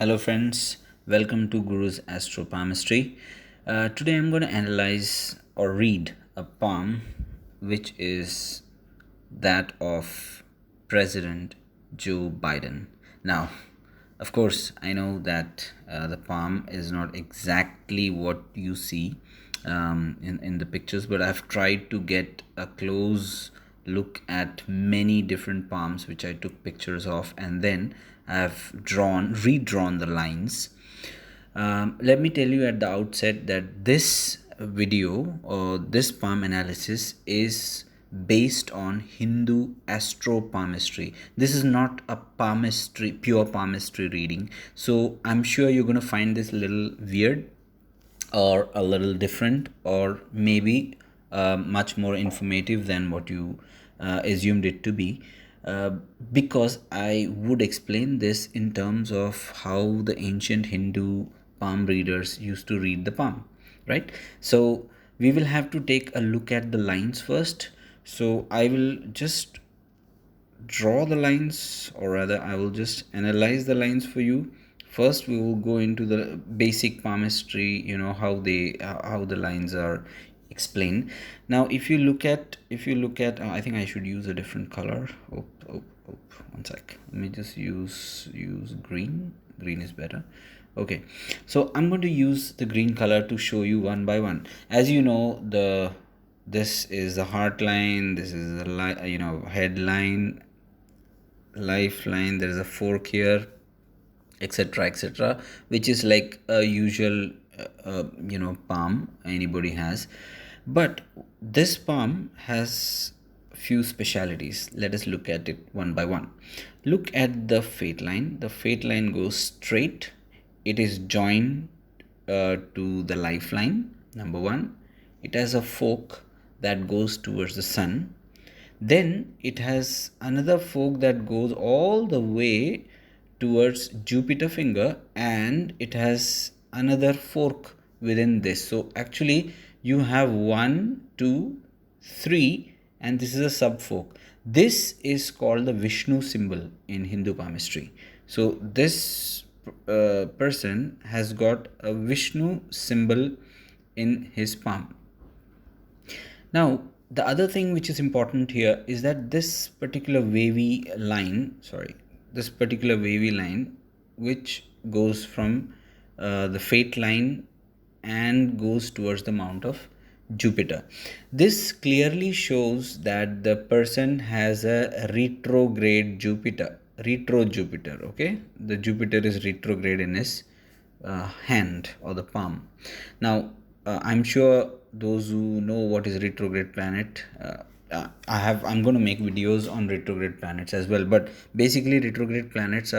Hello friends, welcome to Guru's Astro Palmistry. Today I'm going to analyze or read a palm which is that of President Joe Biden. Now, of course, I know that the palm is not exactly what you see in the pictures, but I've tried to get a close look at many different palms which I took pictures of, and then I've redrawn the lines. Let me tell you at the outset that this video or this palm analysis is based on Hindu astro palmistry. This is not a palmistry, pure palmistry reading. So I'm sure you're going to find this a little weird or a little different, or maybe much more informative than what you assumed it to be, uh, because I would explain this in terms of how the ancient Hindu palm readers used to read the palm, right? So we will have to take a look at the lines first. So I will just draw the lines, or rather I will just analyze the lines for you. First we will go into the basic palmistry, how the lines are explained. Now if you look at I think I should use a different color. One sec, let me just use green is better. Okay, so I'm going to use the green color to show you one by one. As you know, this is the heart line, this is the headline, lifeline, there is a fork here, etc, etc, which is like a usual palm anybody has. But this palm has few specialities. Let us look at it one by one. Look at the fate line. The fate line goes straight. It is joined to the lifeline, number one. It has a fork that goes towards the sun. Then it has another fork that goes all the way towards Jupiter finger, and it has another fork within this. So actually you have 1, 2, 3, and this is a sub fork. This is called the Vishnu symbol in Hindu Palmistry. So this person has got a Vishnu symbol in his palm. Now, the other thing which is important here is that this particular wavy line, which goes from the fate line and goes towards the mount of Jupiter. This clearly shows that the person has a retrograde Jupiter, okay? The Jupiter is retrograde in his hand or the palm. Now, I'm sure those who know what is retrograde planet, I'm going to make videos on retrograde planets as well. But basically, retrograde planets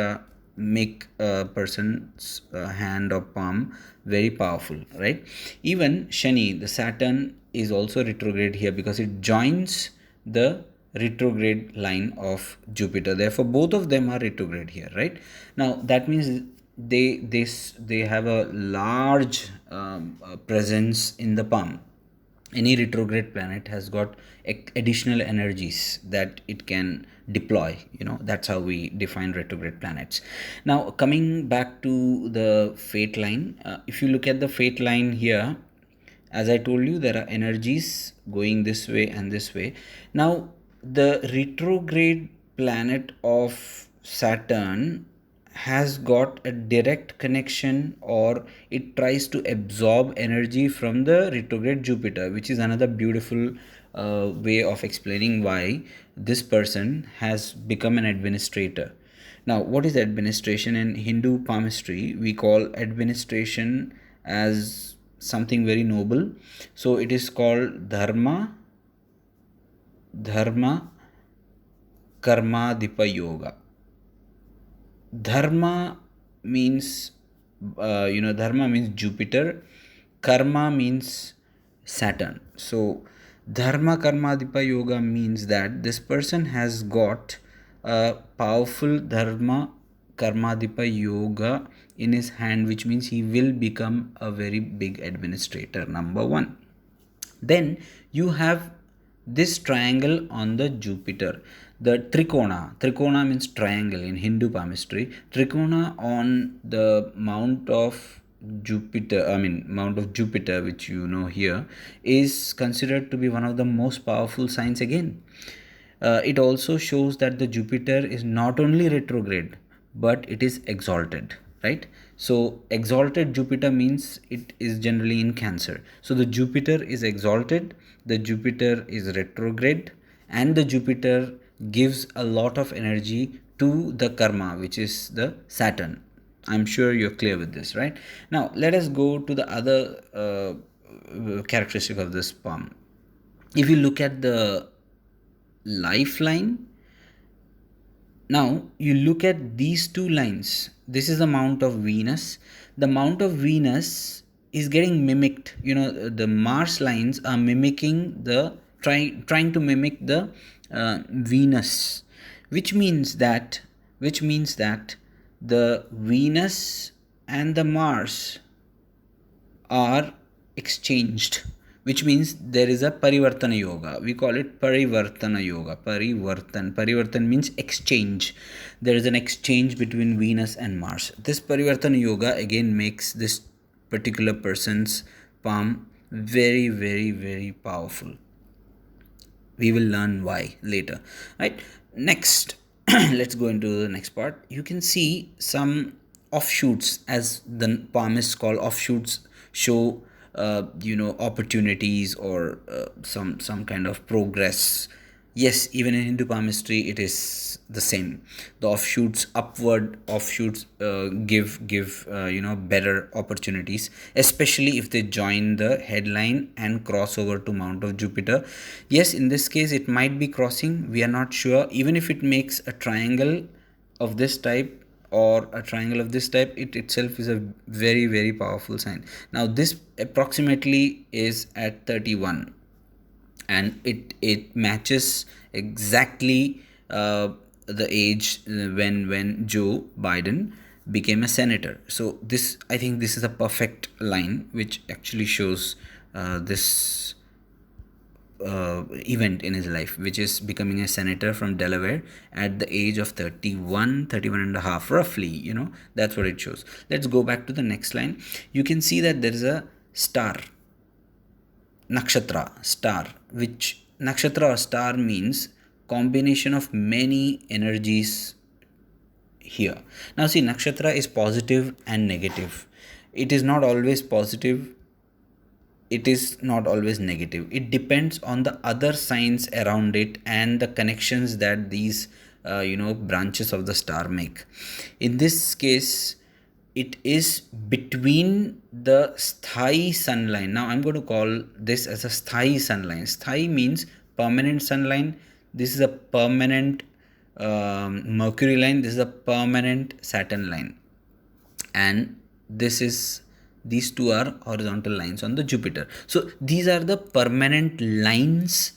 make a person's hand or palm very powerful, right? Even Shani, the Saturn, is also retrograde here because it joins the retrograde line of Jupiter. Therefore, both of them are retrograde here, right? Now that means they have a large presence in the palm. Any retrograde planet has got additional energies that it can deploy. That's how we define retrograde planets. Now coming back to the fate line, if you look at the fate line here, as I told you, there are energies going this way and this way. Now the retrograde planet of Saturn has got a direct connection, or it tries to absorb energy from the retrograde Jupiter, which is another beautiful way of explaining why this person has become an administrator. Now, what is administration? In Hindu palmistry, we call administration as something very noble. So it is called dharma karma dipa yoga. Dharma means dharma means Jupiter, karma means Saturn. So dharma karma dipa yoga means that this person has got a powerful dharma karma dipa yoga in his hand, which means he will become a very big administrator, number one. Then you have this triangle on the Jupiter. the trikona means triangle in Hindu Palmistry. Trikona on the mount of Jupiter, which you know here, is considered to be one of the most powerful signs again. It also shows that the Jupiter is not only retrograde but it is exalted, right? So exalted Jupiter means it is generally in Cancer. So the Jupiter is exalted, the Jupiter is retrograde, and the Jupiter gives a lot of energy to the karma, which is the Saturn. I'm sure you're clear with this, right? Now let us go to the other characteristic of this palm. If you look at the lifeline, now you look at these two lines. This is the mount of Venus. The mount of Venus is getting mimicked. The Mars lines are mimicking the trying to mimic the Venus, which means that the Venus and the Mars are exchanged, which means there is a parivartana yoga. We call it parivartana yoga. Parivartan means exchange. There is an exchange between Venus and Mars. This parivartana yoga again makes this particular person's palm very, very, very powerful. We will learn why later, right? Next, let's go into the next part. You can see some offshoots, as the palmists call offshoots, show opportunities or some kind of progress. Yes, even in Hindu palmistry it is the same. The offshoots, upward offshoots, give better opportunities, especially if they join the headline and cross over to mount of Jupiter. Yes, in this case it might be crossing, we are not sure. Even if it makes a triangle of this type or a triangle of this type, it itself is a very, very powerful sign. Now this approximately is at 31, and it matches exactly the age when Joe Biden became a senator. So this, I think this is a perfect line which actually shows this event in his life, which is becoming a senator from Delaware at the age of 31 and a half, roughly. That's what it shows. Let's go back to the next line. You can see that there is a star, nakshatra, star, which nakshatra or star means combination of many energies here. Now see, nakshatra is positive and negative. It is not always positive, it is not always negative. It depends on the other signs around it and the connections that these branches of the star make. In this case, it is between the sthai sun line. Now I'm going to call this as a sthai sun line. Sthai means permanent sun line. This is a permanent Mercury line. This is a permanent Saturn line, and these two are horizontal lines on the Jupiter. So these are the permanent lines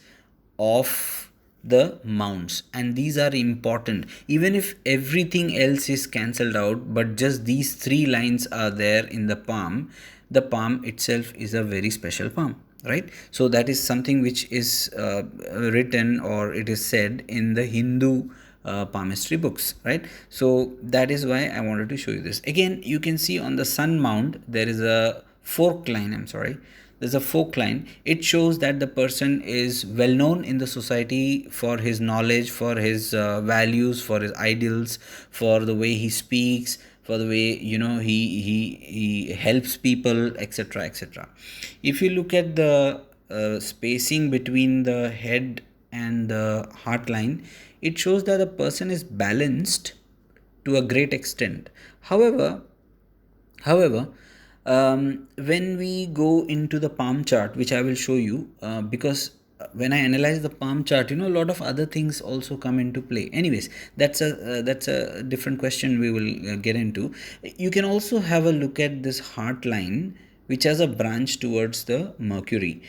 of the mounts, and these are important. Even if everything else is cancelled out, but just these three lines are there in the palm itself is a very special palm, right? So that is something which is written, or it is said in the Hindu palmistry books, right? So that is why I wanted to show you this. Again, you can see on the sun mount there is a fork line. There's a fork line. It shows that the person is well known in the society for his knowledge, for his values, for his ideals, for the way he speaks, for the way he helps people, etc., etc. If you look at the spacing between the head and the heart line, it shows that the person is balanced to a great extent. However, when we go into the palm chart, which I will show you, because when I analyze the palm chart, a lot of other things also come into play. Anyways, that's a different question we will get into. You can also have a look at this heart line, which has a branch towards the Mercury.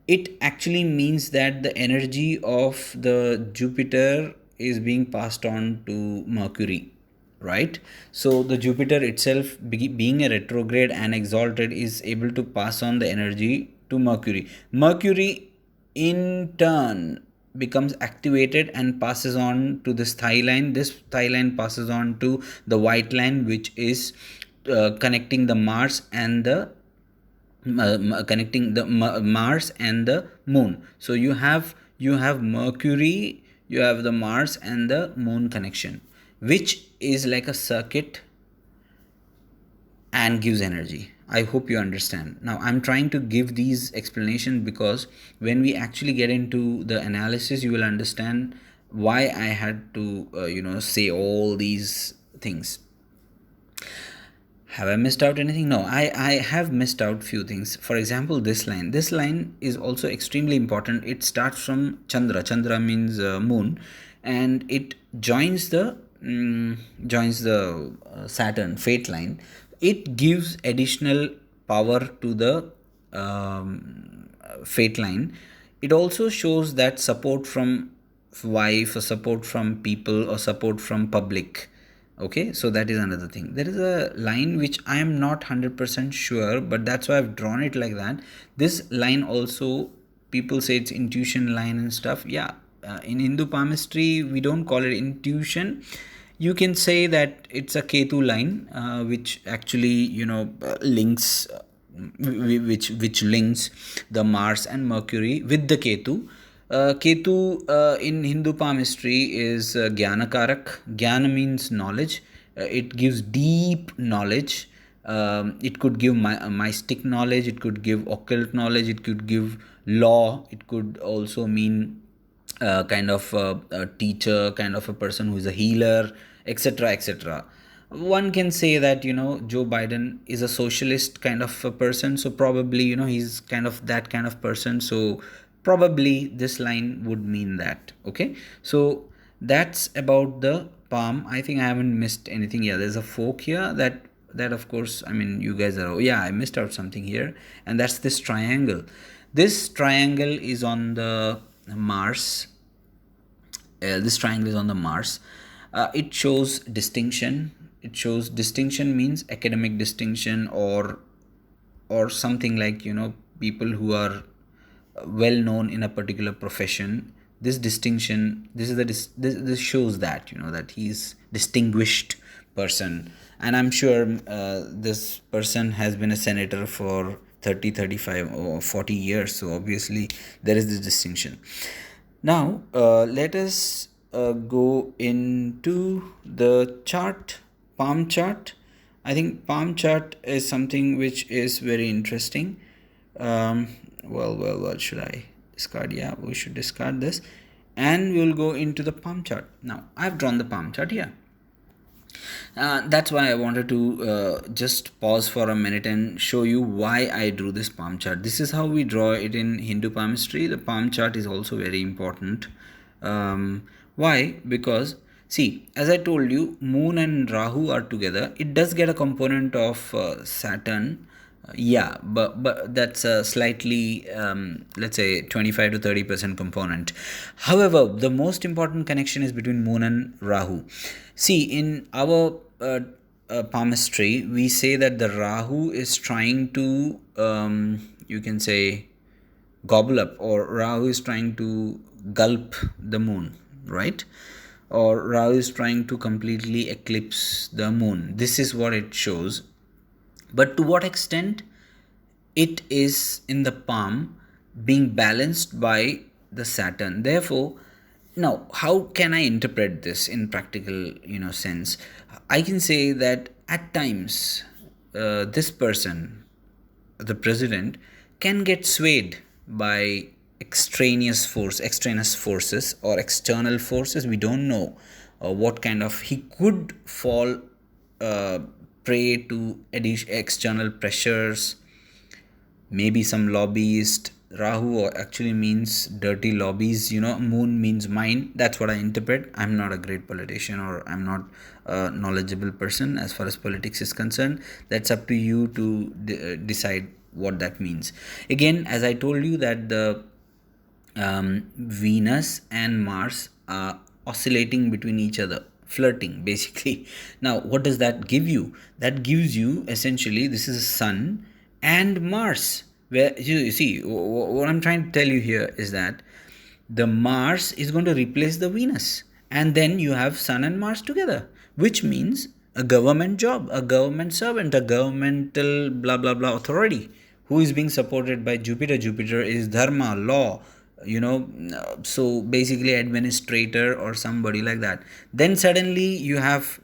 It actually means that the energy of the Jupiter is being passed on to Mercury, right? So the Jupiter itself, being a retrograde and exalted, is able to pass on the energy to Mercury. Mercury in turn becomes activated and passes on to this thigh line. This thigh line passes on to the white line, which is connecting the Mars and the Mars and the Moon. So you have Mercury, you have the Mars and the Moon connection, which is like a circuit and gives energy. I hope you understand. Now, I'm trying to give these explanations because when we actually get into the analysis, you will understand why I had to, say all these things. Have I missed out anything? No, I have missed out few things. For example, this line. This line is also extremely important. It starts from Chandra. Chandra means moon, and it joins the Saturn fate line. It gives additional power to the fate line. It also shows that support from wife or support from people or support from public. Okay, so that is another thing. There is a line which I am not 100% sure, but that's why I've drawn it like that. This line also, people say it's intuition line and stuff. Yeah, in Hindu Palmistry we don't call it intuition. You can say that it's a Ketu line, which actually links which links the Mars and Mercury with the Ketu. Ketu in Hindu palmistry is Jnanakarak. Jnana means knowledge. It gives deep knowledge. It could give mystic knowledge. It could give occult knowledge. It could give law. It could also mean kind of a teacher, kind of a person who is a healer, etc., etc. One can say that Joe Biden is a socialist kind of a person, so probably he's kind of that kind of person. So probably this line would mean that. Okay, so that's about the palm. I think I haven't missed anything. Yeah, there's a fork here that of course, I mean, you guys are, yeah, I missed out something here, and that's this triangle. This triangle is on the Mars. This triangle is on the Mars. It shows distinction. It shows distinction means academic distinction, or something like people who are well known in a particular profession. This distinction, this shows that that he's distinguished person. And I'm sure this person has been a senator for 30, 35 or 40 years, so obviously there is this distinction. Now let us go into the chart, palm chart. I think palm chart is something which is very interesting. What should I discard? Yeah, we should discard this, and we'll go into the palm chart. Now I've drawn the palm chart here. That's why I wanted to just pause for a minute and show you why I drew this palm chart. This is how we draw it in Hindu Palmistry. The palm chart is also very important. Why? Because see, as I told you, Moon and Rahu are together. It does get a component of Saturn. Yeah, but that's a slightly let's say 25 to 30% component. However, the most important connection is between Moon and Rahu. See, in our palmistry, we say that the Rahu is trying to you can say gobble up, or Rahu is trying to gulp the Moon, right? Or Rahu is trying to completely eclipse the Moon. This is what it shows. But to what extent it is in the palm being balanced by the Saturn. Therefore, now how can I interpret this in practical sense? I can say that at times this person, the president, can get swayed by extraneous forces or external forces. We don't know what kind of, he could fall prey to external pressures, maybe some lobbyist. Rahu actually means dirty lobbies. Moon means mind. That's what I interpret. I'm not a great politician, or I'm not a knowledgeable person as far as politics is concerned. That's up to you to decide what that means. Again, as I told you, that the Venus and Mars are oscillating between each other, flirting basically. Now what does that give you? That gives you essentially, this is Sun and Mars, where you see what I'm trying to tell you here is that the Mars is going to replace the Venus. And then you have Sun and Mars together, which means a government job, a government servant, a governmental blah blah blah authority who is being supported by Jupiter. Jupiter is dharma, law, so basically administrator or somebody like that. Then suddenly you have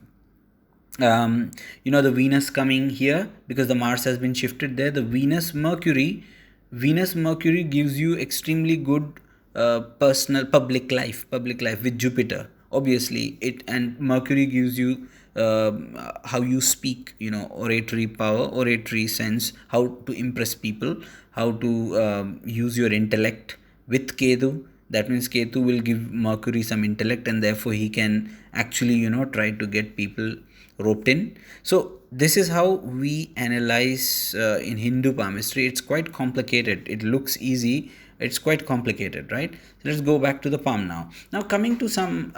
the Venus coming here because the Mars has been shifted there. The Venus Mercury gives you extremely good personal public life with Jupiter. Obviously, it and Mercury gives you how you speak, oratory power, oratory sense, how to impress people, how to use your intellect. With Ketu, that means Ketu will give Mercury some intellect, and therefore he can actually try to get people roped in. So this is how we analyze in Hindu palmistry. It's quite complicated. It looks easy, it's quite complicated, right? So let's go back to the palm now coming to some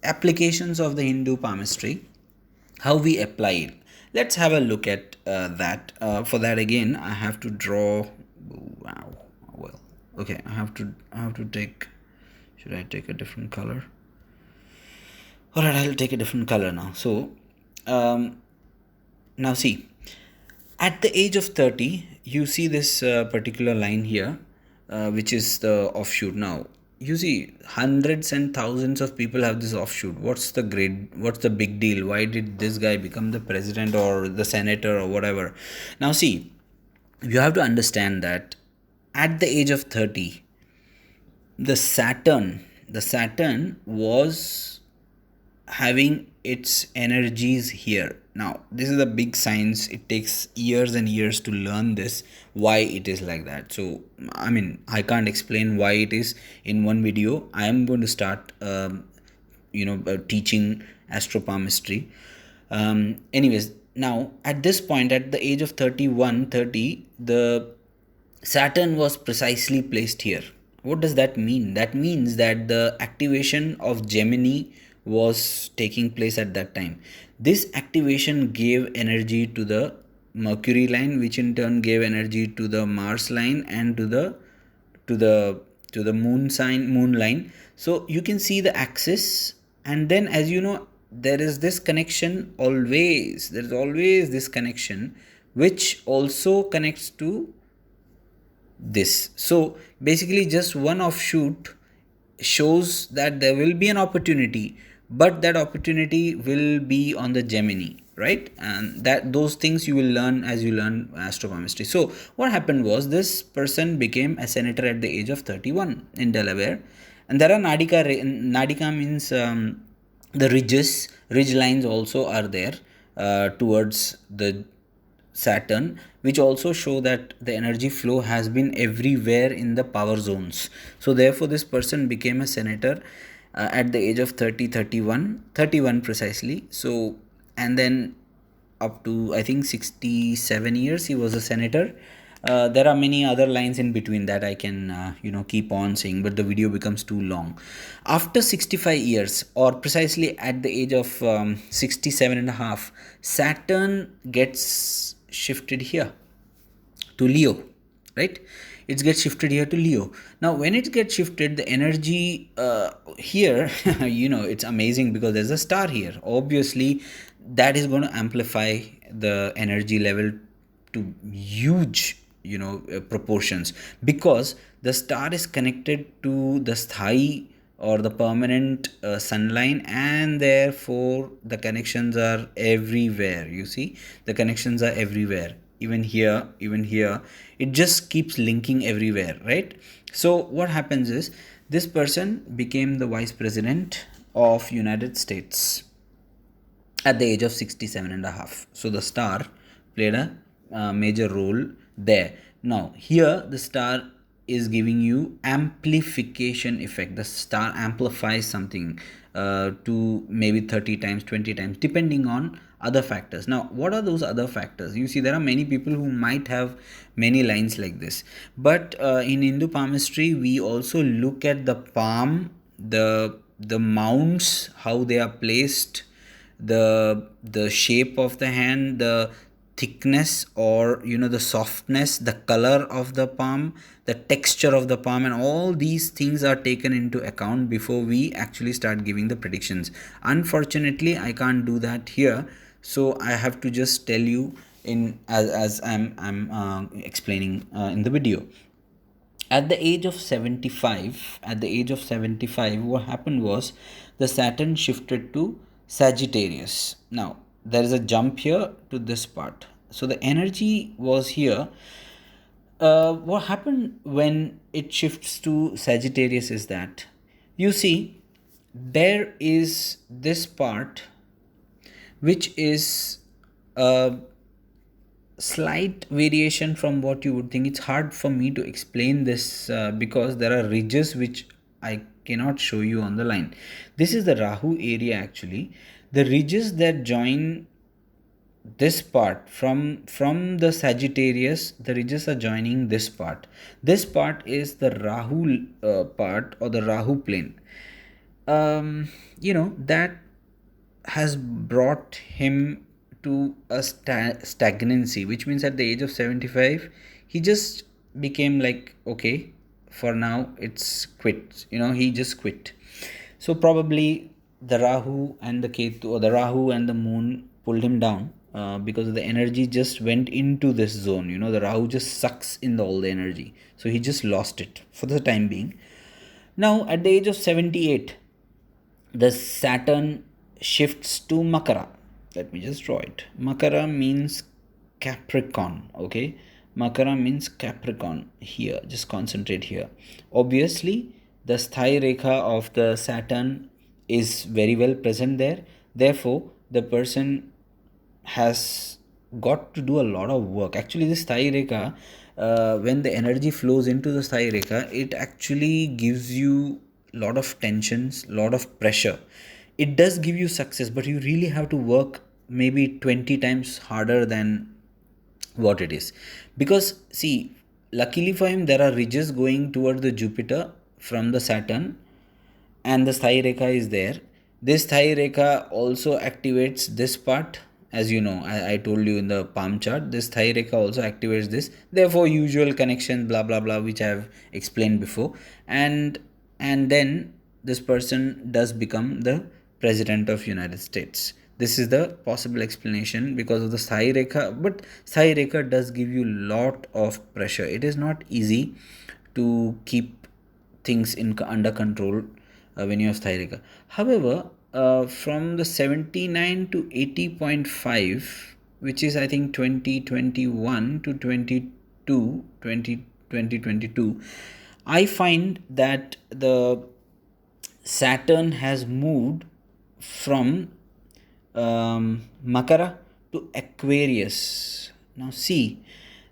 applications of the Hindu palmistry, how we apply it. Let's have a look at that. For that, again, I have to draw. Wow. Well, okay, I have to take, should I take a different color? All right, I'll take a different color now. So now see, at the age of 30, you see this particular line here, which is the offshoot. Now you see hundreds and thousands of people have this offshoot. What's the big deal? Why did this guy become the president or the senator or whatever? Now see, you have to understand that at the age of 30, the Saturn was having its energies here. Now this is a big science. It takes years and years to learn this, why it is like that. So I mean, I can't explain why it is in one video. I am going to start teaching astropalmistry. Anyways, now at this point, at the age of 30, the Saturn was precisely placed here. What does that mean? That means that the activation of Gemini was taking place at that time. This activation gave energy to the Mercury line, which in turn gave energy to the Mars line and to the moon line. So you can see the axis, and then, as you know, there is this connection always. There is always this connection which also connects to this. So basically, just one offshoot shows that there will be an opportunity, but that opportunity will be on the Gemini, right? And that those things you will learn as you learn astropalmistry. So what happened was, this person became a senator at the age of 31 in Delaware, and there are nadika means the ridge lines also are there towards the Saturn, which also show that the energy flow has been everywhere in the power zones. So therefore this person became a senator at the age of 31 precisely. So, and then up to, I think, 67 years he was a senator. There are many other lines in between that I can keep on saying, but the video becomes too long. After 65 years, or precisely at the age of 67 and a half, Saturn gets shifted here to Leo, right? It gets shifted here to Leo. Now when it gets shifted, the energy here it's amazing because there's a star here. Obviously that is going to amplify the energy level to huge proportions, because the star is connected to the sthai or the permanent sun line, and therefore the connections are everywhere. You see, the connections are everywhere, even here, it just keeps linking everywhere, right? So what happens is, this person became the vice president of United States at the age of 67 and a half. So the star played a major role there. Now here the star is giving you amplification effect. The star amplifies something to maybe 30 times, 20 times, depending on other factors. Now what are those other factors? You see, there are many people who might have many lines like this, but in Hindu palmistry we also look at the palm, the mounts, how they are placed, the shape of the hand, thickness, or the softness, the color of the palm, the texture of the palm, and all these things are taken into account before we actually start giving the predictions. Unfortunately, I can't do that here, so I have to just tell you in as I'm explaining in the video. At the age of 75, what happened was the Saturn shifted to Sagittarius. Now there is a jump here to this part, so the energy was here. What happened when it shifts to Sagittarius is that, you see, there is this part which is a slight variation from what you would think. It's hard for me to explain this because there are ridges which I cannot show you on the line. This is the Rahu area actually. The ridges that join this part from the Sagittarius, the ridges are joining this part. This part is the Rahu part, or the Rahu plane. That has brought him to a stagnancy, which means at the age of 75 he just became like, okay, for now it's quit. He just quit. So probably the Rahu and the Ketu, or the Rahu and the moon, pulled him down because the energy just went into this zone. The Rahu just sucks in all the energy, so he just lost it for the time being. Now at the age of 78, the Saturn shifts to Makara. Let me just draw it. Makara means Capricorn. Okay, Makara means Capricorn. Here, just concentrate here. Obviously, the sthai rekha of the Saturn is very well present there. Therefore, the person has got to do a lot of work. Actually, this sthai rekha, when the energy flows into the sthai rekha, it actually gives you a lot of tensions, lot of pressure. It does give you success, but you really have to work maybe 20 times harder than what it is. Because see, luckily for him, there are ridges going toward the Jupiter from the Saturn, and the sthai rekha is there. This sthai rekha also activates this part. As you know, I told you in the palm chart, this sthai rekha also activates this. Therefore, usual connection, blah blah blah, which I have explained before. And then this person does become the president of United States. This is the possible explanation because of the sthai rekha. But sthai rekha does give you lot of pressure. It is not easy to keep things under control when you have sthai rekha. However, from the 79 to 80.5, which is I think 2021 to 2022, I find that the Saturn has moved from Makara to Aquarius. Now see,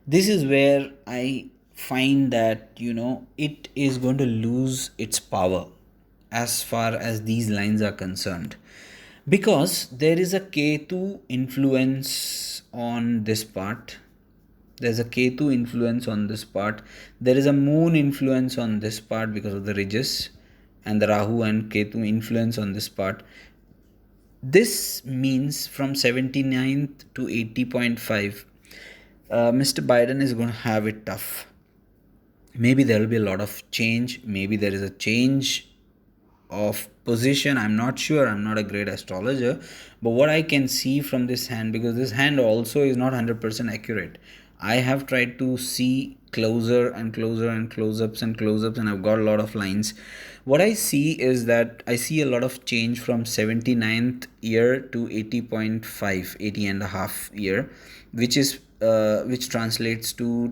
this is where I find that it is going to lose its power as far as these lines are concerned, because there is a Ketu influence on this part. There's a Ketu influence on this part. There is a moon influence on this part because of the ridges, and the Rahu and Ketu influence on this part. This means from 79th to 80.5, Mr. Biden is going to have it tough. Maybe there will be a lot of change. Maybe there is a change of position. I'm not sure. I'm not a great astrologer. But what I can see from this hand, because this hand also is not 100% accurate. I have tried to see closer and closer and close-ups and close-ups, and I've got a lot of lines. What I see is that I see a lot of change from 79th year to 80.5, 80 and a half year, which translates to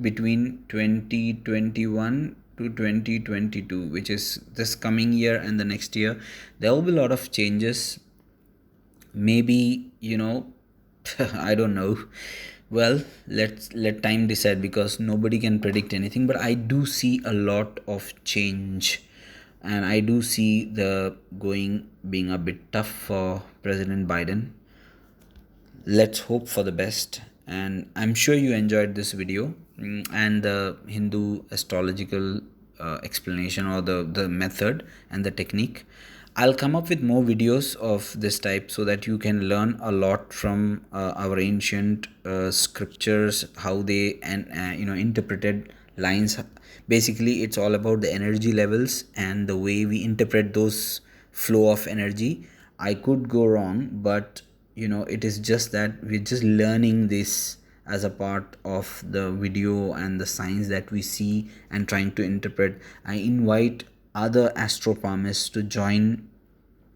between 2021 to 2022, which is this coming year and the next year. There will be a lot of changes. Maybe I don't know. Well, let time decide, because nobody can predict anything. But I do see a lot of change, and I do see the going being a bit tough for President Biden. Let's hope for the best, and I'm sure you enjoyed this video and the Hindu astrological explanation, or the method and the technique. I'll come up with more videos of this type so that you can learn a lot from our ancient scriptures, how they and interpreted lines. Basically, it's all about the energy levels and the way we interpret those flow of energy. I could go wrong, but it is just that we're just learning this as a part of the video and the signs that we see and trying to interpret. I invite other astropalmists to join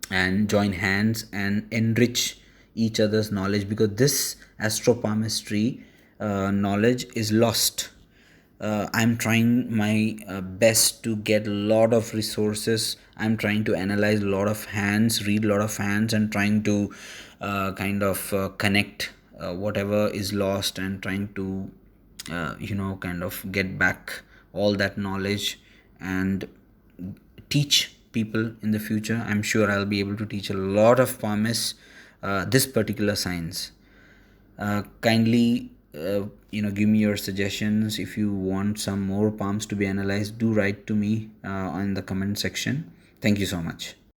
hands and enrich each other's knowledge, because this astropalmistry knowledge is lost. I'm trying my best to get a lot of resources. I'm trying to analyze a lot of hands, read a lot of hands, and trying to kind of connect whatever is lost, and trying to kind of get back all that knowledge and teach people in the future. I'm sure I'll be able to teach a lot of palmists this particular science. Kindly give me your suggestions. If you want some more palms to be analyzed, do write to me in the comment section. Thank you so much.